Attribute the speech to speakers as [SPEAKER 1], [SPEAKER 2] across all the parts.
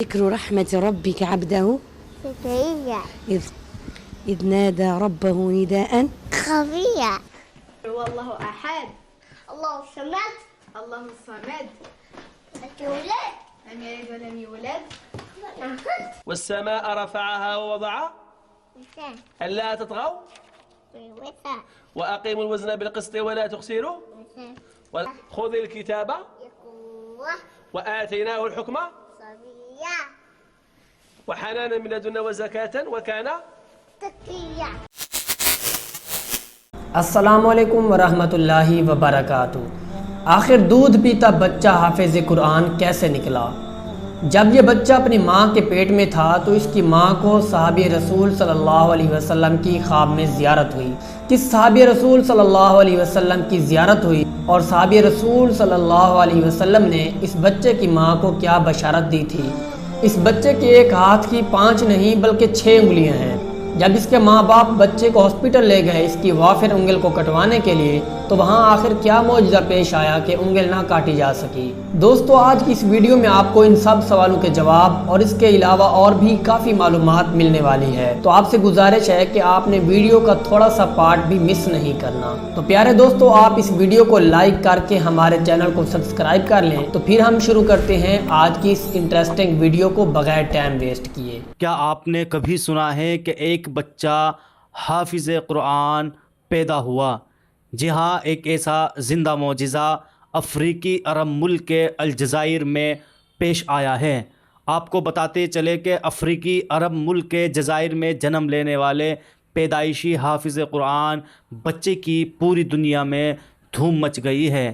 [SPEAKER 1] ذكر رحمة ربك عبده
[SPEAKER 2] زكريا
[SPEAKER 1] إذ نادى ربه نداء
[SPEAKER 2] خفيا
[SPEAKER 3] والله أحد
[SPEAKER 2] الله الصمد
[SPEAKER 3] الله الصمد
[SPEAKER 2] الولد
[SPEAKER 3] لم يلد ولم يولد
[SPEAKER 4] والسماء رفعها ووضع ألا تطغوا وأقيموا الوزن بالقسط ولا تخسروا خذ الكتاب وآتيناه الحكم
[SPEAKER 2] صبيا
[SPEAKER 4] وحنانا من لدنا وزكاة وكان
[SPEAKER 2] تقيا.
[SPEAKER 5] السلام علیکم ورحمۃ اللہ وبرکاتہ۔ آخر دودھ پیتا بچہ حافظ قرآن کیسے نکلا؟ جب یہ بچہ اپنی ماں کے پیٹ میں تھا تو اس کی ماں کو صحابی رسول صلی اللہ علیہ وسلم کی خواب میں زیارت ہوئی۔ کس صحابی رسول صلی اللہ علیہ وسلم کی زیارت ہوئی اور صحابی رسول صلی اللہ علیہ وسلم نے اس بچے کی ماں کو کیا بشارت دی تھی؟ اس بچے کے ایک ہاتھ کی 5 نہیں بلکہ 6 انگلیاں ہیں۔ جب اس کے ماں باپ بچے کو ہاسپٹل لے گئے اس کی وافر انگل کو کٹوانے کے لیے تو وہاں آخر کیا معجزہ پیش آیا کہ انگل نہ کاٹی جا سکی؟ دوستو، آج کی اس ویڈیو میں آپ کو ان سب سوالوں کے جواب اور اس کے علاوہ اور بھی کافی معلومات ملنے والی ہے، تو آپ سے گزارش ہے کہ آپ نے ویڈیو کا تھوڑا سا پارٹ بھی مس نہیں کرنا۔ تو پیارے دوستو، آپ اس ویڈیو کو لائک کر کے ہمارے چینل کو سبسکرائب کر لیں۔ تو پھر ہم شروع کرتے ہیں آج کی اس انٹرسٹنگ ویڈیو کو بغیر ٹائم ویسٹ کیے۔
[SPEAKER 6] کیا آپ نے کبھی سنا ہے کہ ایک بچہ حافظ قرآن پیدا ہوا؟ جی ہاں، ایک ایسا زندہ معجزہ افریقی عرب ملک کے الجزائر میں پیش آیا ہے۔ آپ کو بتاتے چلے کہ افریقی عرب ملک کے جزائر میں جنم لینے والے پیدائشی حافظ قرآن بچے کی پوری دنیا میں دھوم مچ گئی ہے۔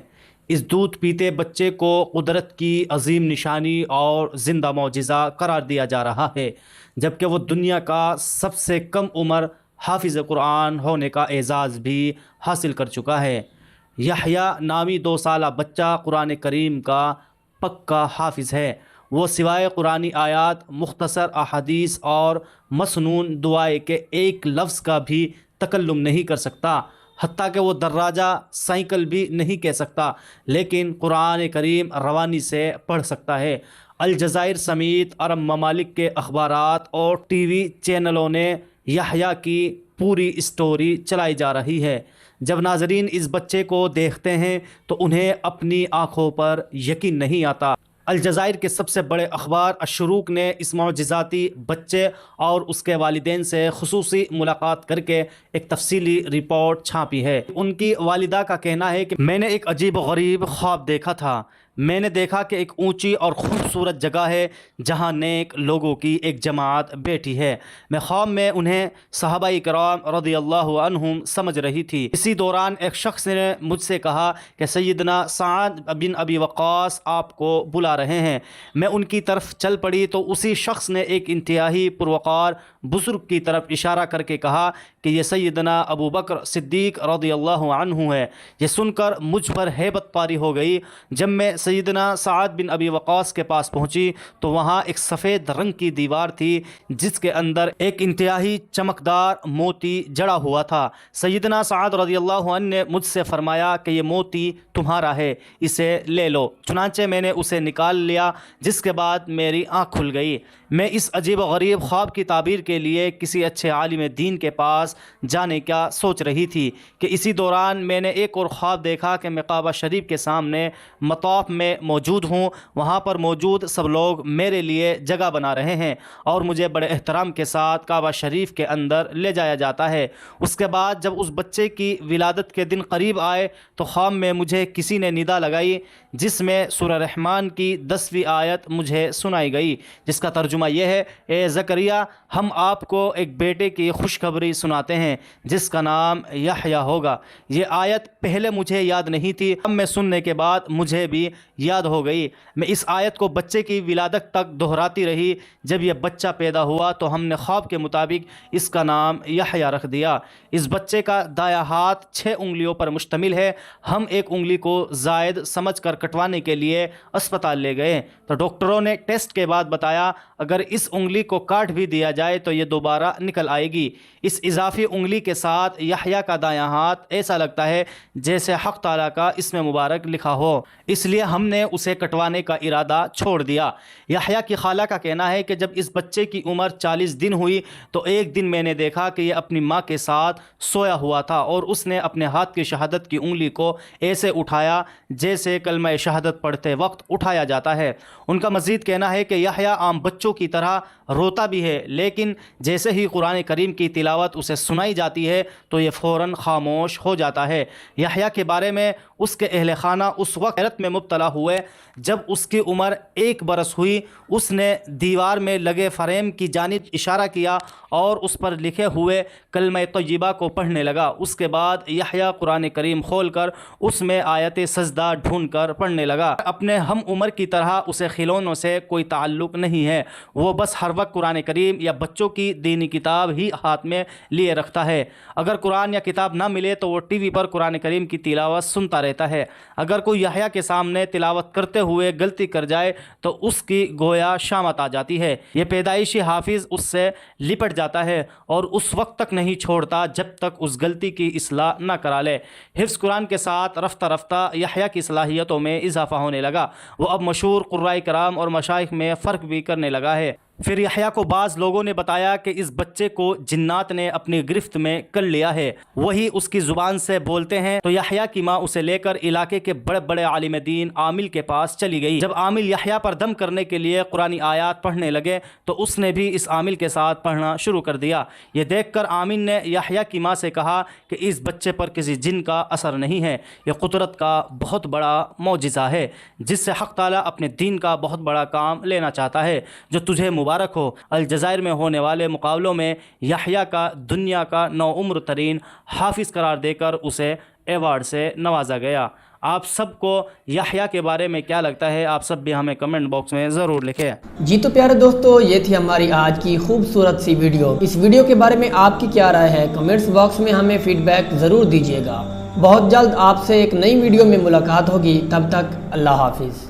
[SPEAKER 6] اس دودھ پیتے بچے کو قدرت کی عظیم نشانی اور زندہ معجزہ قرار دیا جا رہا ہے، جبکہ وہ دنیا کا سب سے کم عمر حافظ قرآن ہونے کا اعزاز بھی حاصل کر چکا ہے۔ یحییٰ نامی 2 سالہ بچہ قرآن کریم کا پکا حافظ ہے۔ وہ سوائے قرآنی آیات، مختصر احادیث اور مسنون دعائیں کے ایک لفظ کا بھی تکلم نہیں کر سکتا، حتیٰ کہ وہ دراجہ سائیکل بھی نہیں کہہ سکتا، لیکن قرآن کریم روانی سے پڑھ سکتا ہے۔ الجزائر سمیت عرب ممالک کے اخبارات اور ٹی وی چینلوں نے یحییٰ کی پوری اسٹوری چلائی جا رہی ہے۔ جب ناظرین اس بچے کو دیکھتے ہیں تو انہیں اپنی آنکھوں پر یقین نہیں آتا۔ الجزائر کے سب سے بڑے اخبار الشروق نے اس معجزاتی بچے اور اس کے والدین سے خصوصی ملاقات کر کے ایک تفصیلی رپورٹ چھاپی ہے۔ ان کی والدہ کا کہنا ہے کہ میں نے ایک عجیب و غریب خواب دیکھا تھا۔ میں نے دیکھا کہ ایک اونچی اور خوبصورت جگہ ہے جہاں نیک لوگوں کی ایک جماعت بیٹھی ہے۔ میں خواب میں انہیں صحابہ کرام رضی اللہ عنہم سمجھ رہی تھی۔ اسی دوران ایک شخص نے مجھ سے کہا کہ سیدنا سعد بن ابی وقاص آپ کو بلا رہے ہیں۔ میں ان کی طرف چل پڑی تو اسی شخص نے ایک انتہائی پروقار بزرگ کی طرف اشارہ کر کے کہا کہ یہ سیدنا ابو بکر صدیق رضی اللہ عنہ ہے۔ یہ سن کر مجھ پر ہیبت طاری ہو گئی۔ جب میں سیدنا سعد بن ابی وقاص کے پاس پہنچی تو وہاں ایک سفید رنگ کی دیوار تھی جس کے اندر ایک انتہائی چمکدار موتی جڑا ہوا تھا۔ سیدنا سعد رضی اللہ عنہ نے مجھ سے فرمایا کہ یہ موتی تمہارا ہے، اسے لے لو۔ چنانچہ میں نے اسے نکال لیا، جس کے بعد میری آنکھ کھل گئی۔ میں اس عجیب و غریب خواب کی تعبیر کے لیے کسی اچھے عالم دین کے پاس جانے کا سوچ رہی تھی کہ اسی دوران میں نے ایک اور خواب دیکھا کہ میں کعبہ شریف کے سامنے مطاف میں موجود ہوں۔ وہاں پر موجود سب لوگ میرے لیے جگہ بنا رہے ہیں اور مجھے بڑے احترام کے ساتھ کعبہ شریف کے اندر لے جایا جاتا ہے۔ اس کے بعد جب اس بچے کی ولادت کے دن قریب آئے تو خواب میں مجھے کسی نے ندا لگائی جس میں سورہ رحمان کی 10ویں آیت مجھے سنائی گئی، جس کا ترجمہ یہ ہے: اے زکریا، ہم آپ کو ایک بیٹے کی خوشخبری سناتے ہیں جس کا نام یحییٰ ہوگا۔ یہ آیت پہلے مجھے یاد نہیں تھی، اب میں سننے کے بعد مجھے بھی یاد ہو گئی۔ میں اس آیت کو بچے کی ولادت تک دہراتی رہی۔ جب یہ بچہ پیدا ہوا تو ہم نے خواب کے مطابق اس کا نام یحییٰ رکھ دیا۔ اس بچے کا دایاں ہاتھ 6 انگلیوں پر مشتمل ہے۔ ہم ایک انگلی کو زائد سمجھ کر کٹوانے کے لیے اسپتال لے گئے تو ڈاکٹروں نے ٹیسٹ کے بعد بتایا اگر اس انگلی کو کاٹ بھی دیا جائے تو یہ دوبارہ نکل آئے گی۔ اس اضافی انگلی کے ساتھ یحییٰ کا دایاں ہاتھ ایسا لگتا ہے جیسے حق تعالیٰ کا اسم مبارک لکھا ہو، اس لیے ہم نے اسے کٹوانے کا ارادہ چھوڑ دیا۔ یحییٰ کی خالہ کا کہنا ہے کہ جب اس بچے کی عمر 40 دن ہوئی تو ایک دن میں نے دیکھا کہ یہ اپنی ماں کے ساتھ سویا ہوا تھا اور اس نے اپنے ہاتھ کی شہادت کی انگلی کو ایسے اٹھایا جیسے کلمہ شہادت پڑھتے وقت اٹھایا جاتا ہے۔ ان کا مزید کہنا ہے کہ یحییٰ عام بچوں کی طرح روتا بھی ہے، لیکن جیسے ہی قرآن کریم کی تلاوت اسے سنائی جاتی ہے تو یہ فوراً خاموش ہو جاتا ہے۔ یحییٰ کے بارے میں اس کے اہل خانہ اس وقت حیرت میں مبتلا ہوئے جب اس کی عمر 1 برس ہوئی۔ اس نے دیوار میں لگے فریم کی جانب اشارہ کیا اور اس پر لکھے ہوئے کلمہ طیبہ کو پڑھنے لگا۔ اس کے بعد یحییٰ قرآن کریم کھول کر اس میں آیت سجدہ ڈھونڈ کر پڑھنے لگا۔ اپنے ہم عمر کی طرح اسے کھلونوں سے کوئی تعلق نہیں ہے، وہ بس ہر وقت قرآن کریم یا بچوں کی دینی کتاب ہی ہاتھ میں لیے رکھتا ہے۔ اگر قرآن یا کتاب نہ ملے تو وہ ٹی وی پر قرآن کریم کی تلاوت سنتا رہتا ہے۔ اگر کوئی یحییٰ کے سامنے تلاوت کرتے ہوئے غلطی کر جائے تو اس کی گویا شامت آ جاتی ہے۔ یہ پیدائشی حافظ اس سے لپٹ جاتا ہے اور اس وقت تک نہیں چھوڑتا جب تک اس غلطی کی اصلاح نہ کرا لے۔ حفظ قرآن کے ساتھ رفتہ رفتہ یحییٰ کی صلاحیتوں میں اضافہ ہونے لگا۔ وہ اب مشہور قرائے کرام اور مشائخ میں فرق بھی کرنے لگا ہے۔ پھر یحییٰ کو بعض لوگوں نے بتایا کہ اس بچے کو جنات نے اپنی گرفت میں کر لیا ہے، وہی اس کی زبان سے بولتے ہیں۔ تو یحییٰ کی ماں اسے لے کر علاقے کے بڑے بڑے عالم دین عامل کے پاس چلی گئی۔ جب عامل یحییٰ پر دم کرنے کے لیے قرآنی آیات پڑھنے لگے تو اس نے بھی اس عامل کے ساتھ پڑھنا شروع کر دیا۔ یہ دیکھ کر عامل نے یحییٰ کی ماں سے کہا کہ اس بچے پر کسی جن کا اثر نہیں ہے، یہ قدرت کا بہت بڑا معجزہ ہے جس سے حق تعالیٰ اپنے دین کا بہت بڑا کام لینا چاہتا ہے، جو تجھے مبارک ہو۔ الجزائر میں ہونے والے مقابلوں میں یحییٰ کا دنیا کا نوعمر ترین حافظ قرار دے کر اسے ایوارڈ سے نوازا گیا۔ آپ سب کو یحییٰ کے بارے میں کیا لگتا ہے؟ آپ سب بھی ہمیں کمنٹ باکس میں ضرور لکھیں۔
[SPEAKER 5] جی تو پیارے دوستو، یہ تھی ہماری آج کی خوبصورت سی ویڈیو۔ اس ویڈیو کے بارے میں آپ کی کیا رائے ہے؟ کمنٹس باکس میں ہمیں فیڈ بیک ضرور دیجیے گا۔ بہت جلد آپ سے ایک نئی ویڈیو میں ملاقات ہوگی، تب تک اللہ حافظ۔